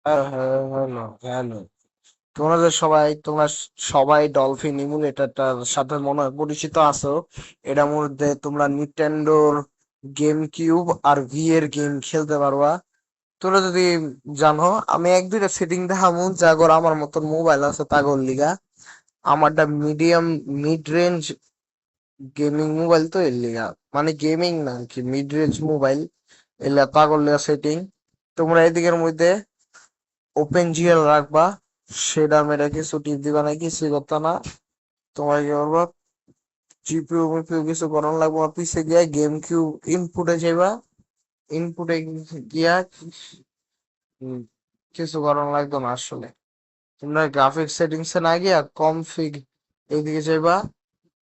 Hello, hello, hello. তোমরা সবাই dolphin ইমুলেটরটার সাথে মনে হয় পরিচিত আছো। এটার মধ্যে তোমরা নিনটেন্ডোর গেম কিউব আর ভি এর গেম খেলতে পারবা। তোমরা যদি জানো, আমি এক দুইটা সেটিং দেখামু যাগর আমার মতন মোবাইল আছে তাগর লিগা। আমারটা মিড রেঞ্জ গেমিং মোবাইল, তো এর লিগা মানে গেমিং না আর কি, মিড রেঞ্জ মোবাইল এলা তাগর লিগা সেটিং। তোমরা এদিকের মধ্যে ওপেন জিএল রাখবা, সেটা মেরে কিছু টিপ দিবা না, কিছুই করতে না। তোমার কি করবা, জিপিউ মিপিউ কিছু করার লাগবে না, পিছে গিয়া গেম কিউ ইনপুটে যাইবা। ইনপুটে গিয়া উম, কিছু করার লাগতো না আসলে। তোমরা গ্রাফিক সেটিংস এ না গিয়া কনফিগ এইদিকে যাইবা।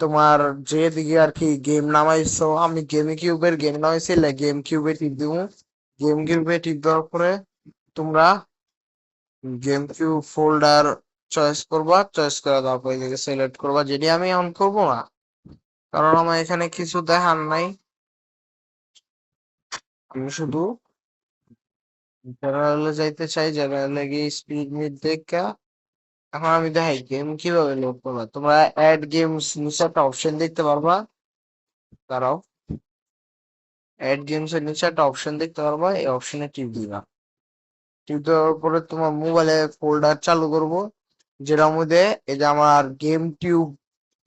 তোমার যেদিকে আর কি গেম নামাইছো, আমি গেম কিউবের গেম নামাইছি, গেম কিউবে টিপ দিব। গেম কিউবে টিপ দেওয়ার পরে তোমরা গেম কিউব ফোল্ডার চয়েস করবা, চয়েস করে তারপর এদিকে সিলেক্ট করবা, যেটি আমি অন করব না কারণ আমার এখানে কিছু দেখার নাই। আমি শুধু জেনারেলে যাইতে চাই, জেনারেলে গিয়ে স্পিড মিট দেখা। এখন আমি দেখাই গেম কিভাবে লোড করবা। তোমরা অ্যাড গেমস নিচে একটা অপশন দেখতে পারবা, দাঁড়াও। অ্যাড গেমস এর নিচে একটা অপশন দেখতে পারবা, এই অপশনে টিপ দিবা। টিপ দেওয়ার পরে তোমার মোবাইলে ফোল্ডার চালু করব, যেটার মধ্যে এই যে আমার গেম টিউব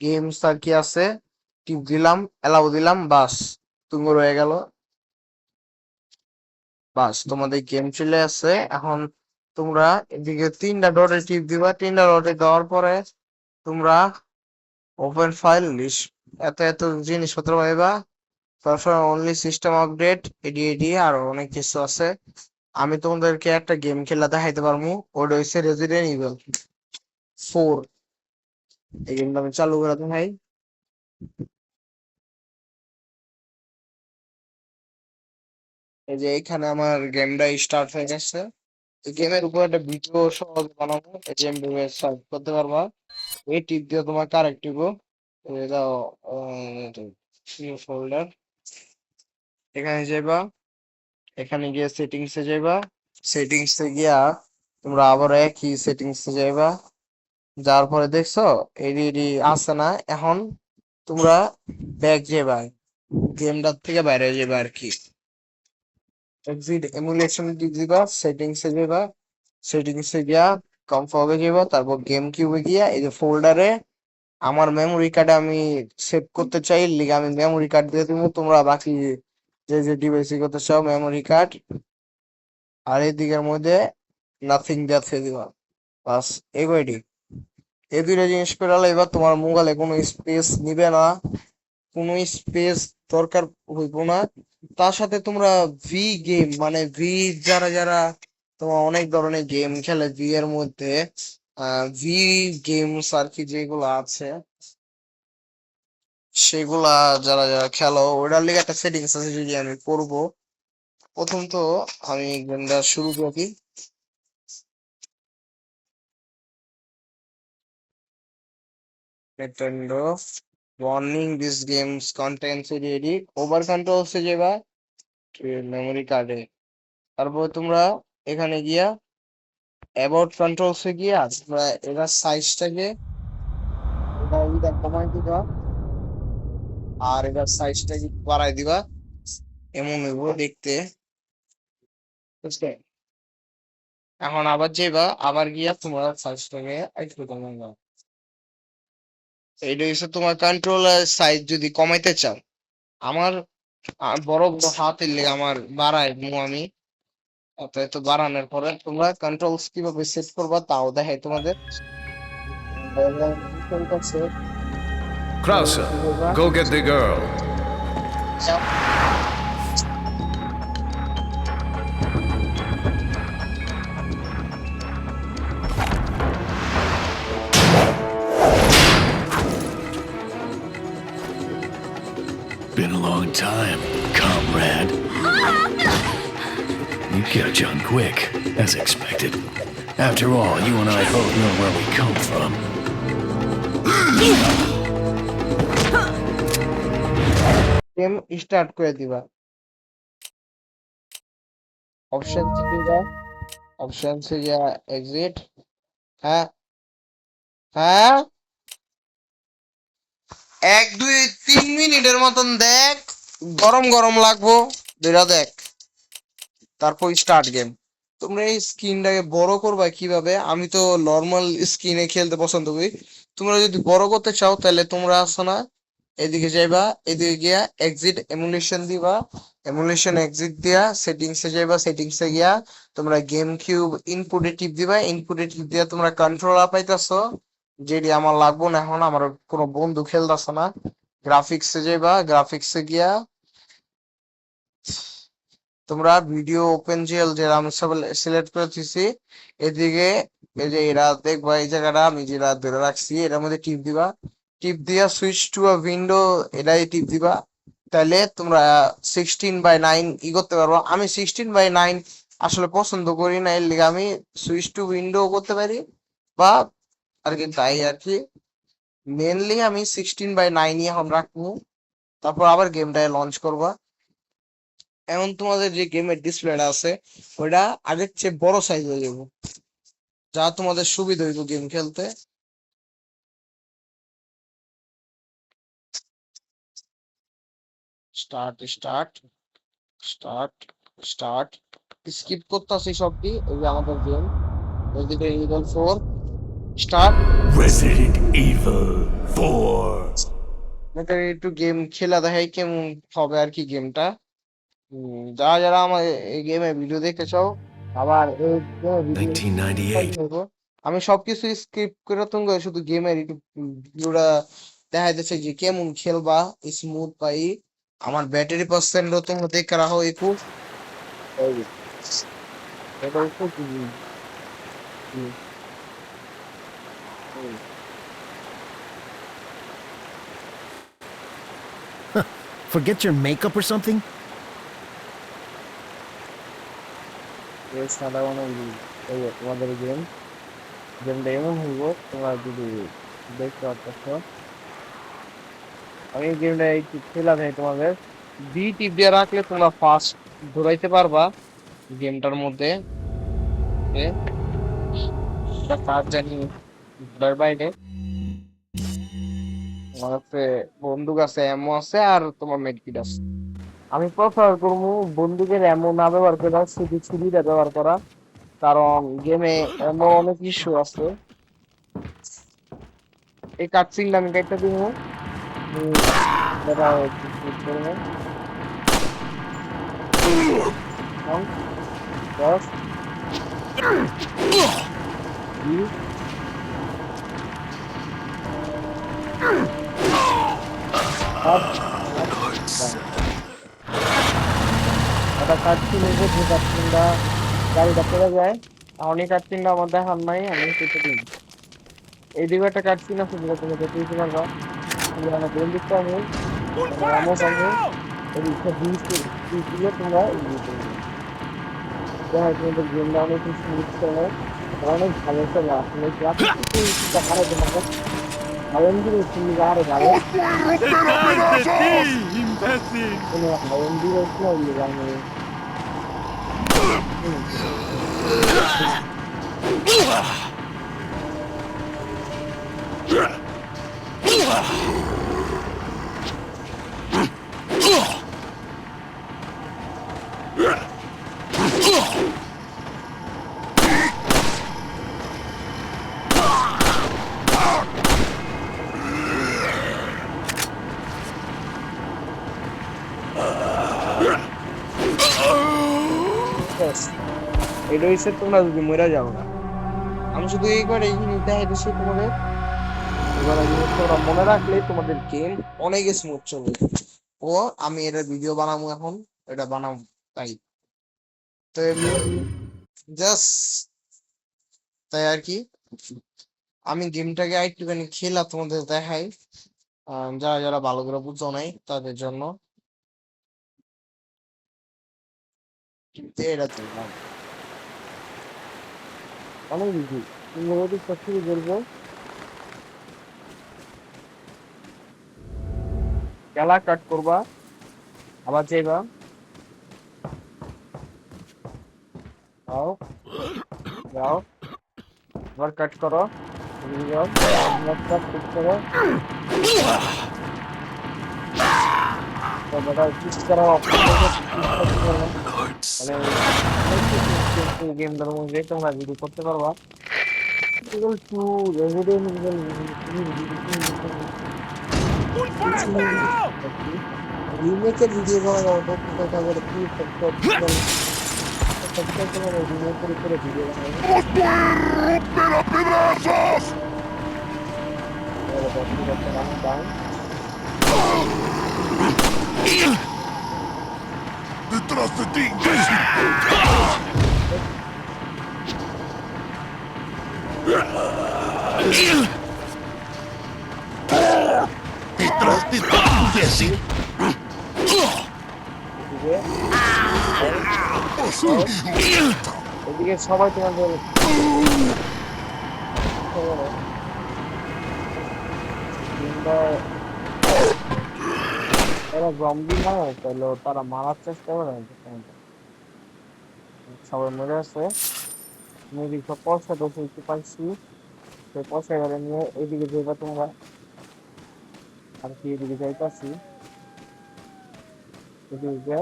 গেমস আর কি আছে। টিপ দিলাম, এলাও দিলাম, বাস তুমি রয়ে গেল। বাস তোমাদের গেম চলে আসছে। এখন তোমরা এদিকে তিনটা ডটে টিপ দিবা, তিনটা ডটে দেওয়ার পরে তোমরা ওপেন ফাইল লিস্ট, এত এত জিনিসপত্র পাইবা। তারপর অনলি সিস্টেম আপডেট, এডি এডি আরো অনেক কিছু আছে। আমি তোমাদেরকে একটা গেম খেলা দেখাইতে পারবো, ওটা হচ্ছে রেজিডেন্ট ইভিল 4। এই গেমটা আমি চালু করে দেখাই। এই যে এখানে আমার গেমটা স্টার্ট হয়ে গেছে। এই গেমের উপর একটা ভিডিও সহজ বানাবো, এই গেম সার্চ করতে পারবা। এই টিপ দিয়ে তোমার কারেক্ট টিপো, দাও ফোল্ডার, এখানে যাইবা। এখানে গিয়ে সেটিংস এ যাইবা। সেটিংস এ গিয়া তোমরা আবার একই সেটিংস এ যাইবা। যার পরে দেখছো এডি এডি আছে না, এখন তোমরা ব্যাক যাইবা, গেমটার থেকে বাইরে যাইবা আর কি। এক্সিট এমুলেশন দিবা, সেটিংস এ যাবা। সেটিংস এ গিয়া কমফর্টে যাবা, তারপর গেম কিউবে গিয়া এই যে ফোল্ডারে আমার মেমোরি কার্ডে আমি সেভ করতে চাই, লিগে আমি মেমোরি কার্ড দিয়ে দিব। তোমরা বাকি যে যে ডিভাইসে করতে চাও মেমোরি কার্ড, আর এই দিকের মধ্যে নাথিং দিয়ে থুয়ে দিবা। বাস, এই কয়টি, এই দুইটা জিনিস করে এবার তোমার মোবাইলে কোনো স্পেস নিবে না, কোনো স্পেস দরকার হইব না। তার সাথে তোমরা ভি গেম মানে ভি, যারা যারা তোমার অনেক ধরনের গেম খেলে ভি এর মধ্যে, ভি গেমস আর কি যেগুলো আছে সেগুলা যারা যারা খেলো, ওটার লিগে একটা সেটিংস আছে যদি আমি করব। প্রথম তো আমি গেমটা শুরু করি। Nintendo warning, this games contains already over control হচ্ছে যেবা মেমোরি কার্ডে। তারপর তোমরা এখানে গিয়া অ্যাবাউট কন্ট্রোলসে গিয়া তোমরা এটার সাইজটাকে এটা কমাই দিবা, আর এটার সাইজটাকে বাড়াই দিবা, এমন হইব দেখতে, বুঝলে? এখন আবার যাইবা, আবার গিয়া তোমরা সাইজটাকে একটু কমাইবা। এইটা হচ্ছে তোমার কন্ট্রোলার সাইজ যদি কমাইতে চাও। আমার বড় বড় হাতের লেগে আমার বাড়াই আমি। এত বাড়ানোর পরে তোমরা কন্ট্রোলস কিভাবে সেট করবা তাও দেখাই তোমাদের। Krauser, go get the girl. Been a long time, comrade. You catch on quick, as expected. After all, you and I both know where we come from. Game start করে দিবা, option দিবা, option সে গিয়া exit. হ্যাঁ হ্যাঁ, 1 2 3 মিনিটের মতন দেখ, গরম গরম লাগবো, দুইটা দেখ, তারপর স্টার্ট গেম। তোমরা এই স্ক্রিনটাকে বড় করবা কিভাবে? আমি তো নর্মাল স্ক্রিনে খেলতে পছন্দ করি। তোমরা যদি বড় করতে চাও তাহলে তোমরা আসো না, এদিকে যাইবা, এদিকে গিয়া এক্সিট এমুলেশন দিবা, এমুলেশন এক্সিট দিয়া সেটিংসে যাইবা, সেটিংসে গিয়া তোমরা গেম কিউব ইনপুটে টিপ দিবা, ইনপুটে টিপ দিয়া তোমরা কন্ট্রোলার পাইতাছো, যেটি আমার লাগবো না, এখন আমার কোনো বন্ধু খেলতেছে না। গ্রাফিক্সে যাইবা, গ্রাফিক্সে গিয়া তোমরা ভিডিও ওপেন জিএল যে আমি সব সিলেক্ট করে দিছি, এদিকে এই যে এরা দেখবা, এই জায়গাটা আমি যেটা ধরে রাখছি এটার মধ্যে টিপ দিবা, টিপ দিয়া সুইচ টু আ উইন্ডো এটাই টিপ দিবা, তাহলে তোমরা 16:9 ই করতে পারবো। আমি 16:9 আসলে পছন্দ করি না, এর লিগে আমি সুইচ টু উইন্ডো করতে পারি, বা আর কি তাই আর কি। মেনলি আমি 16:9 এখন রাখবো, তারপর আবার গেমটা লঞ্চ করবা। এখন তোমাদের যে গেমের ডিসপ্লেটা আছে ওইটা আগের চেয়ে বড় সাইজ হয়ে যাবে, যা তোমাদের সুবিধা হইব গেম খেলতে। Start start start start, skip করতেছি সবটি, ওই যে আমাদের game Resident Evil 4 start. Resident Evil 4. এটা একটু গেম খেলা দেখাই কেমন হবে আর কি গেমটা। যারা যারা আমার এই গেমে ভিডিও দেখতে চাও, আবার এই ভিডিও 1998. আমি সবকিছু স্কিপ করে তুমি শুধু গেমের একটু ভিডিওটা দেখাইতেছে যে কেমন খেলবা, স্মুথ পাই। আমার ব্যাটারি পার্সেন্টও তোমরা দেখে রাখো একটু, এই যে, এটা একটু হুম, হুম, Forget your makeup or something? এই সাধারণ এই যে তোমাদের গেমটা এমন হইব, তোমরা যদি দেখতে পাচ্ছ। আমি এই গেমটা একটু খেলা দেয় তোমাদের, বি টিপ দিয়ে রাখলে তোমরা ফাস্ট দৌড়াইতে পারবা গেমটার মধ্যে। কাজ জানি ঘোড়ার বাইরে আমার কাছে বন্দুক আছে, এমন আছে, আর তোমার মেডকিট আছে। আমি প্রেফার করবো বন্দুকের এমন না ব্যবহার করা, শুধু ছুরিটা ব্যবহার করা, কারণ গেমে এমন অনেক ইস্যু আছে। এই কাটসিনটা আমি কেটে দিব, এটা একটু shoot করবো। One, দশ, বিশ, সাত, আট, নয়। একটা কাটসিন এসে যে কাটসিনটা গাড়িটা চলে যায়, অনেক কাটসিনটা আমার দেখার নাই, আমি কেটে দিই। এইদিকে একটা কাটসিন আছে যেটা তুমি দেখতে দিতে পারবা, আমরা বন্দুক পাবো, এমন পাবো, এই সব জিনিস দিয়ে তোমরা ইয়ে করবে। দেখা তোমাদের গেমটা অনেক স্মুথ চলে, অনেক ভালো চলে। আসলে গ্রাফিক্স কিছুটা ভালো তোমাকে হাওয়েন্দির তুমি আরো ভালো, কোনো হাওয়েন্দির হচ্ছে না ওই গানে। এটা হচ্ছে তোমরা যদি মরে যাও না, আমি শুধু এইবার এই জিনিসটা হেঁটেছি তোমাদের, এবার এই জিনিসটা মনে রাখলে তোমাদের গেম অনেক স্মুথ চলবে। ও আমি এটা ভিডিও বানাবো এখন, এটা বানাবো তাই, তো এমনি জাস্ট তাই আর কি। আমি গেমটাকে একটুখানি খেলা তোমাদের দেখাই, যারা যারা ভালো করে বুঝো নাই তাদের জন্য। এটা তো অনেক ইজি, তুমি ওদের সবকিছু বলবো, খেলা কাট করবা, আবার যাইবা, আও যাও আবার কাট করো এদিকে যাও কাট করো তারপরে কিস করো মানে অনেক কিছু গেমটার মধ্যে তোমরা যদি করতে পারবা এগুলো টু রেভিডেন্ট রিমেকের ভিডিও করা যাবে তো কোথাও করে কি রিমেকের উপরে ভিডিও বানাবো ¡Detrás de ti, imbécil! ¡Detrás de ti, imbécil! এদিকে সবাই তোমাদের এরা জম্বি না তাহলে তারা মারার চেষ্টা করে সবাই মরে আছে মেবি সব পয়সা দেখতে পাইছি সেই পয়সা এবারে নিয়ে এইদিকে যাইবা তোমরা আর কি এদিকে যাইতাছি এদিকে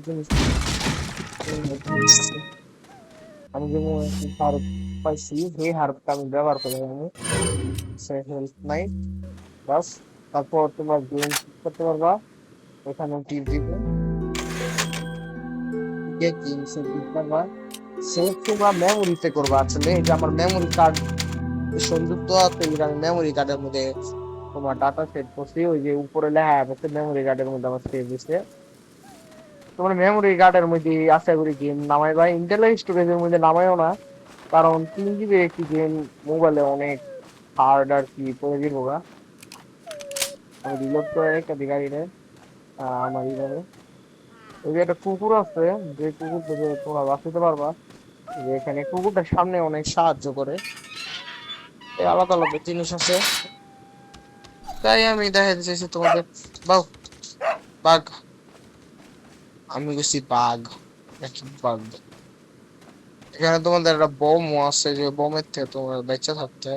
জিনিস আমি যেমন হার পাইছি সেই হারটা আমি ব্যবহার করে আমি সে হেল্প নাই বাস তারপর তোমার গেম করতে পারবা এখানে টিপ দিবে গেম সেভ দিতে পারবা সেভ তোমরা মেমোরিতে করবা আসলে এটা আমার মেমোরি কার্ড সংযুক্ত আছে আমি মেমোরি কার্ডের মধ্যে তোমার ডাটা সেট করছি ওই যে উপরে লেখা আছে মেমোরি কার্ডের মধ্যে আমার সেভ দিছে তোমার মেমোরি কার্ডের মধ্যে আশা করি গেম নামাইবা ইন্টারনাল স্টোরেজের মধ্যে নামাইও না কারণ 3 GB একটি গেম মোবাইলে অনেক হার্ড আর কি করে দিব আমি রিলোড করে একটা গাড়িতে আমার এইভাবে ওই যে একটা কুকুর আছে যে কুকুর থেকে তোমরা বাঁচাতে পারবা যে এখানে কুকুরটার সামনে অনেক সাহায্য করে আলাদা আলাদা জিনিস আছে তাই আমি দেখাতে চাইছি তোমাদের বাঘ বাঘ আমি গেছি বাঘ নাকি বাঘ এখানে তোমাদের একটা বোমও আছে যে বোমের থেকে তোমার বেঁচে থাকতে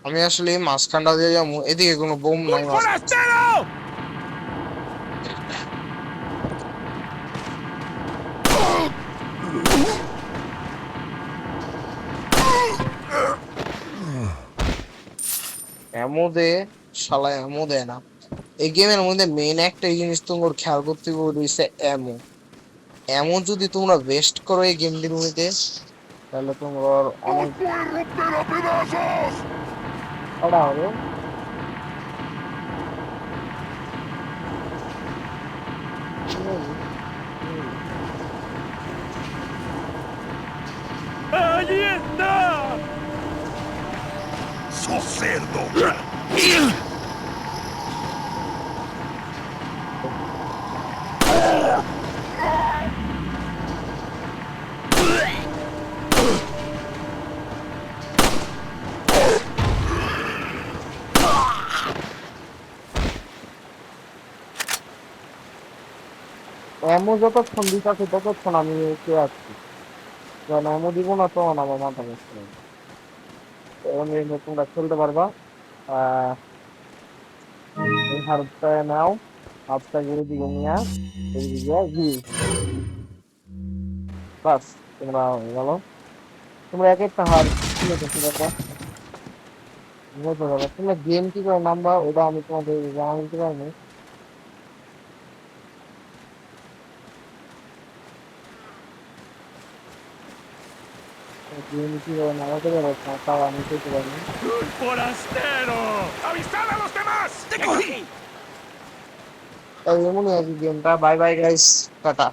আমি আসলে মাঝখানটা দিয়ে যাবো এদিকে কোনো বোম নাই এমো দে শালা এমো দেয় না এই গেমের মধ্যে মেইন একটা জিনিস তোমার খেয়াল করতে রয়েছে এমো এমন যদি তোমরা ওয়েস্ট করো এই গেমটির মধ্যে তাহলে তোমার অনেক ওটা হবে ¡Allí está! ¡Sos cerdo! এমন যতক্ষণ দিতেছে ততক্ষণ আমি কে আছি যখন এমন দিব না তখন আমার মাথা ব্যস্ত তোমরা খেলতে পারবা এই হারটা নাও হাতটা গিয়ে দিকে নিয়ে বাস তোমরা হয়ে গেল তোমরা এক একটা হার ঠিক আছে তোমরা গেম কি করে নামবা ওটা আমি তোমাদের জানা দিতে পারবো গেম কি করে নামাতে পারো তাও আমি করতে পারবো ¡Un forastero! ¡Avisad a los demás! ¡Te cogí! তাই এমনই আর কি গেমটা বাই বাই গাইস টাটা